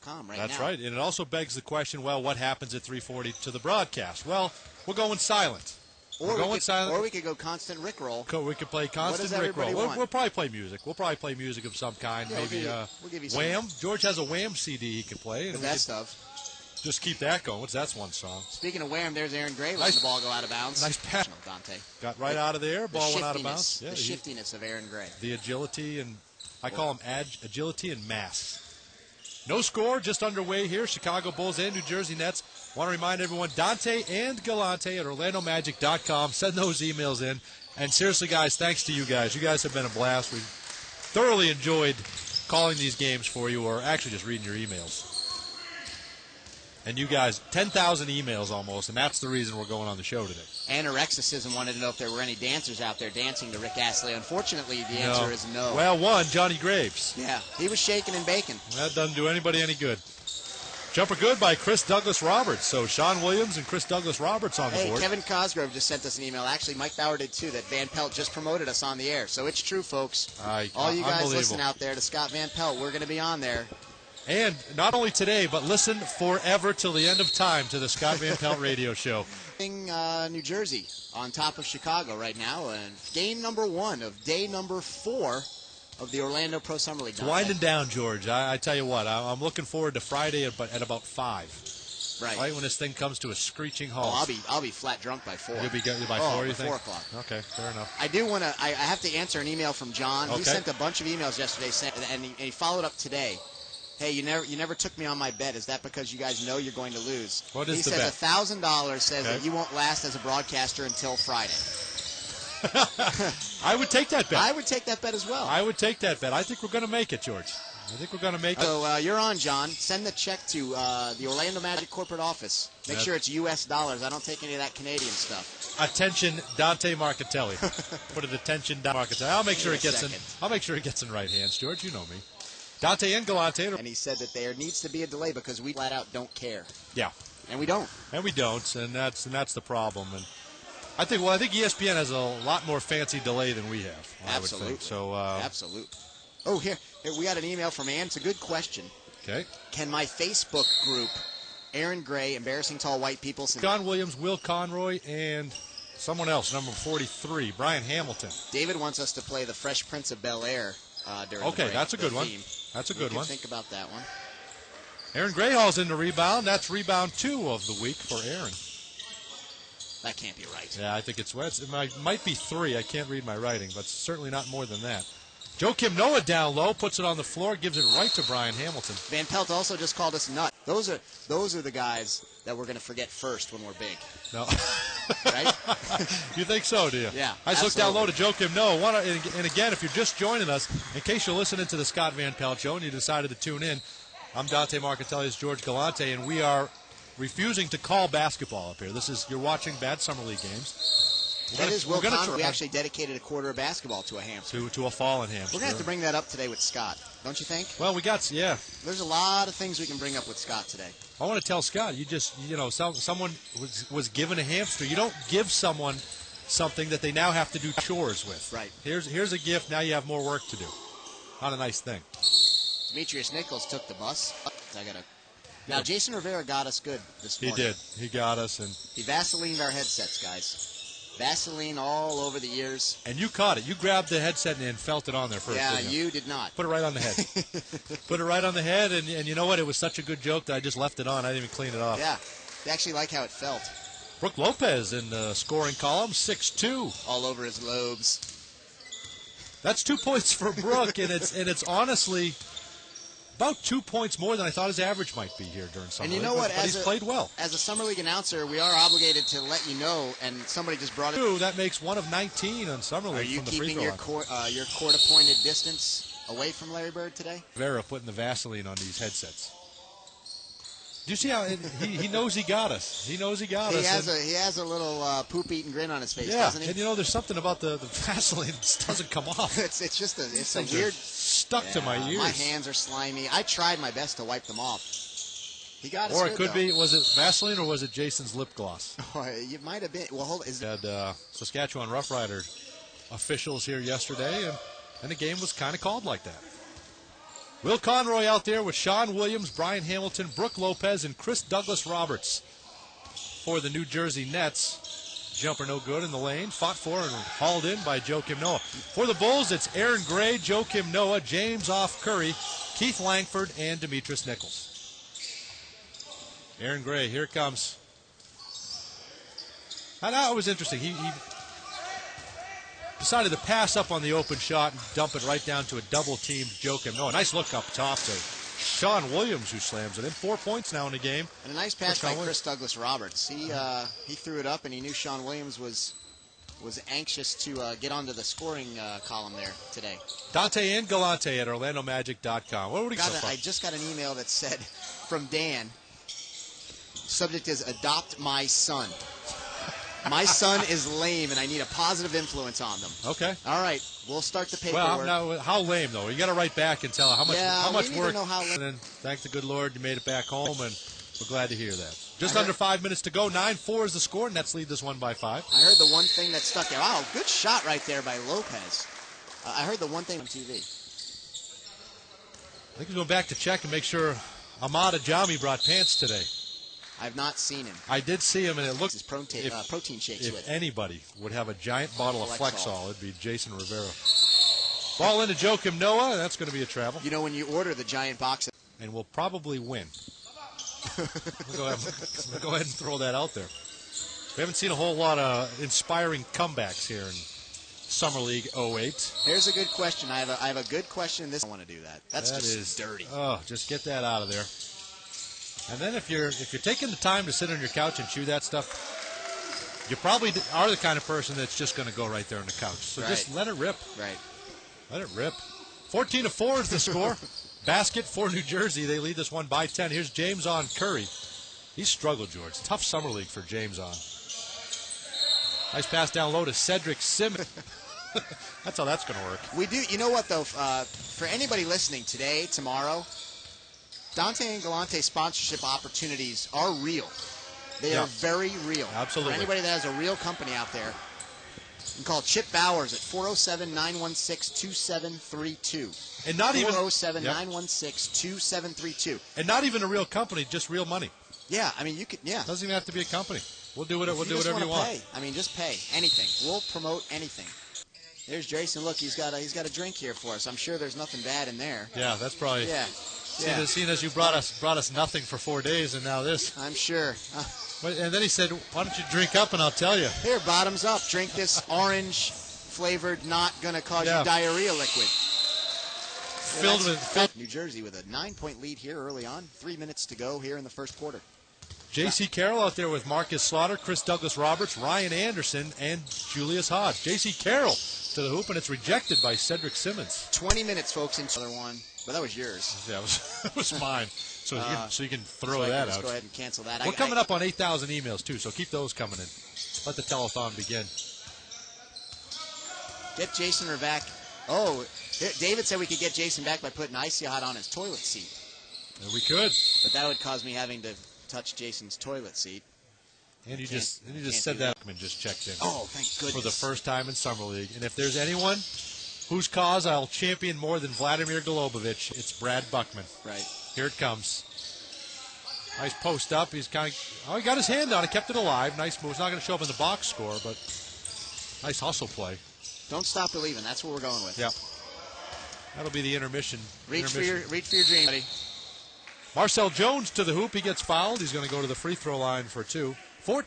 right now. That's right. And it also begs the question, well, what happens at 3:40 to the broadcast? Well, we're going silent. Or we could go constant Rickroll. We could play constant Rickroll. We'll probably play music. We'll probably play music of some kind. Yeah, maybe we'll give you Wham. George has a Wham CD he can play. The best of. Just keep that going. That's one song. Speaking of Wham, there's Aaron Gray letting the ball go out of bounds. Nice pass. Dante. Got right out of there. Ball went out of bounds. Yeah, the shiftiness of Aaron Gray. The agility, and I call him agility and mass. No score, just underway here. Chicago Bulls and New Jersey Nets. Want to remind everyone, Dante and Galante at OrlandoMagic.com. Send those emails in. And seriously, guys, thanks to you guys. You guys have been a blast. We thoroughly enjoyed calling these games for you, or actually just reading your emails. And you guys, 10,000 emails almost, and that's the reason we're going on the show today. Anorexism wanted to know if there were any dancers out there dancing to Rick Astley. Unfortunately, the answer is no. Well, one, Johnny Graves. Yeah, he was shaking and baking. That doesn't do anybody any good. Jumper good by Chris Douglas Roberts. So Sean Williams and Chris Douglas Roberts on the board. Kevin Cosgrove just sent us an email. Actually, Mike Bauer did too, that Van Pelt just promoted us on the air. So it's true, folks. All you guys listen out there to Scott Van Pelt. We're going to be on there. And not only today, but listen forever till the end of time to the Scott Van Pelt radio show. New Jersey on top of Chicago right now. And game number 1 of day number 4 of the Orlando Pro Summer League. It's winding down, George. I tell you what, I'm looking forward to Friday at about 5. Right when this thing comes to a screeching halt. I'll be flat drunk by 4. You'll be by 4, you think? 4 o'clock. Okay, fair enough. I do want to. I have to answer an email from John. He sent a bunch of emails yesterday, and he followed up today. Hey, you never took me on my bet. Is that because you guys know you're going to lose? What is the bet? He says $1,000 says that you won't last as a broadcaster until Friday. I would take that bet. I would take that bet as well. I would take that bet. I think we're going to make it, George. I think we're going to make it. So you're on, John. Send the check to the Orlando Magic corporate office. Make sure it's U.S. dollars. I don't take any of that Canadian stuff. Attention, Dante Marcatelli. Put it attention, Dante Marcatelli. I'll make sure it gets in. I'll make sure it gets in right hands, George. You know me. Dante and Galante. And he said that there needs to be a delay because we flat out don't care. Yeah. And we don't. And that's the problem. And I think ESPN has a lot more fancy delay than we have. Absolutely. I would think. So absolutely. Oh, here we got an email from Ann. It's a good question. Okay. Can my Facebook group, Aaron Gray, Embarrassing Tall White People, John Williams, Will Conroy, and someone else, number 43, Brian Hamilton. David wants us to play the Fresh Prince of Bel-Air during the break. That's a good one. That's a good one. Think about that one. Aaron Grayhall's in the rebound. That's rebound 2 of the week for Aaron. That can't be right. Yeah, I think it might be 3. I can't read my writing, but certainly not more than that. Joakim Noah down low, puts it on the floor, gives it right to Brian Hamilton. Van Pelt also just called us nut. Those are the guys that we're going to forget first when we're big. No. Right? You think so, do you? Yeah. I just looked down low to Joakim Noah. And again, if you're just joining us, in case you're listening to the Scott Van Pelt Show and you decided to tune in, I'm Dante Marcatelli's George Galante, and we are refusing to call basketball up here. You're watching bad summer league games. That is Will Conroy. We actually dedicated a quarter of basketball to a hamster. To a fallen hamster. We're going to have to bring that up today with Scott, don't you think? Well, There's a lot of things we can bring up with Scott today. I want to tell Scott, someone was given a hamster. You don't give someone something that they now have to do chores with. Right. Here's a gift. Now you have more work to do. Not a nice thing. Demetrius Nichols took the bus. Now, Jason Rivera got us good this morning. He did. He got us. And he Vaselined our headsets, guys. Vaseline all over the ears. And you caught it. You grabbed the headset and felt it on there first. Yeah, you did not. Put it right on the head. Put it right on the head, and you know what? It was such a good joke that I just left it on. I didn't even clean it off. Yeah, I actually like how it felt. Brooke Lopez in the scoring column, 6'2". All over his lobes. That's 2 points for Brooke, and it's honestly about 2 points more than I thought his average might be here during summer league. And you know what? But he's played well. As a summer league announcer, we are obligated to let you know, and somebody just brought it. That makes 1 of 19 on summer league. Are you from the keeping your court-appointed distance away from Larry Bird today? Vera putting the Vaseline on these headsets. Do you see how he knows he got us? He knows he got us. He has a little poop-eating grin on his face, doesn't he? And there's something about the Vaseline that doesn't come off. It's a weird. Stuck to my ears. My hands are slimy. I tried my best to wipe them off. He got us. Or it could be, was it Vaseline or was it Jason's lip gloss? It might have been. Well, hold on. Had Saskatchewan Roughrider officials here yesterday, and the game was kind of called like that. Will Conroy out there with Sean Williams, Brian Hamilton, Brooke Lopez, and Chris Douglas Roberts for the New Jersey Nets. Jumper no good in the lane. Fought for and hauled in by Joakim Noah. For the Bulls, it's Aaron Gray, Joakim Noah, James Off Curry, Keith Langford, and Demetrius Nichols. Aaron Gray, here it comes. I know it was interesting. He decided to pass up on the open shot and dump it right down to a double-teamed Joakim Noah. Nice look up top to Sean Williams, who slams it in. 4 points now in the game. And a nice pass by Chris Douglas Roberts. He threw it up, and he knew Sean Williams was anxious to get onto the scoring column there today. Dante and Galante at OrlandoMagic.com. What would he I just got an email that said, from Dan, subject is adopt my son. My son is lame, and I need a positive influence on them. Okay. All right, we'll start the paperwork. Well, now, how lame, though? You got to write back and tell how much work. Know how lame. And then, thank the good Lord, you made it back home, and we're glad to hear that. Just under 5 minutes to go. 9-4 is the score. Nets lead this one by 5. I heard the one thing that stuck there. Wow, good shot right there by Lopez. I heard the one thing on TV. I think he's going back to check and make sure Ahmad Ajami brought pants today. I've not seen him. I did see him, and it looked his protein shakes if with. anybody would have a giant bottle of Flexol, it'd be Jason Rivera. Ball into Joakim Noah. That's going to be a travel. You know, when you order the giant box. And we'll probably win. We'll go ahead and throw that out there. We haven't seen a whole lot of inspiring comebacks here in Summer League 08. Here's a good question. I have a good question. I don't want to do that. That is dirty. Oh, just get that out of there. And then if you're taking the time to sit on your couch and chew that stuff, you probably are the kind of person that's just going to go right there on the couch. So just let it rip. Right. Let it rip. 14-4 is the score. Basket for New Jersey. They lead this one by 10. Here's James on Curry. He's struggled, George. Tough summer league for James on. Nice pass down low to Cedric Simmons. That's how that's going to work. We do. You know what, though? For anybody listening today, tomorrow, Dante and Galante sponsorship opportunities are real. They are very real. Absolutely. For anybody that has a real company out there, you can call Chip Bowers at 407-916-2732. And not even 407-916-2732. And not even a real company, just real money. Yeah, I mean you could. Yeah, doesn't even have to be a company. We'll do it. We'll do whatever you want. want. I mean, just pay anything. We'll promote anything. There's Jason. Look, he's got a drink here for us. I'm sure there's nothing bad in there. Yeah, that's probably. Yeah. Seeing as you brought us nothing for 4 days, and now this. I'm sure. And then he said, "Why don't you drink up, and I'll tell you." Here, bottoms up. Drink this orange flavored, not gonna cause you diarrhea liquid. Filled with New Jersey with a 9-point lead here early on. 3 minutes to go here in the first quarter. J.C. Carroll out there with Marcus Slaughter, Chris Douglas Roberts, Ryan Anderson, and Julius Hodge. J.C. Carroll to the hoop, and it's rejected by Cedric Simmons. 20 minutes, folks, into the other one. But that was yours. Yeah, it was mine. So you can throw that out. Go ahead and cancel that. We're coming up on 8,000 emails, too, so keep those coming in. Let the telethon begin. Get Jason back. Oh, David said we could get Jason back by putting Icy Hot on his toilet seat. We could. But that would cause me having to touch Jason's toilet seat. And you just said that and just checked in. Oh, thank goodness. For the first time in Summer League. And if there's anyone whose cause I'll champion more than Vladimir Golubovich, it's Brad Buckman. Right. Here it comes. Nice post up. He's he got his hand on it, kept it alive. Nice move. It's not going to show up in the box score, but nice hustle play. Don't stop believing. That's what we're going with. Yep. That'll be the intermission. Reach for your dream, buddy. Marcel Jones to the hoop. He gets fouled. He's going to go to the free throw line for 2. 14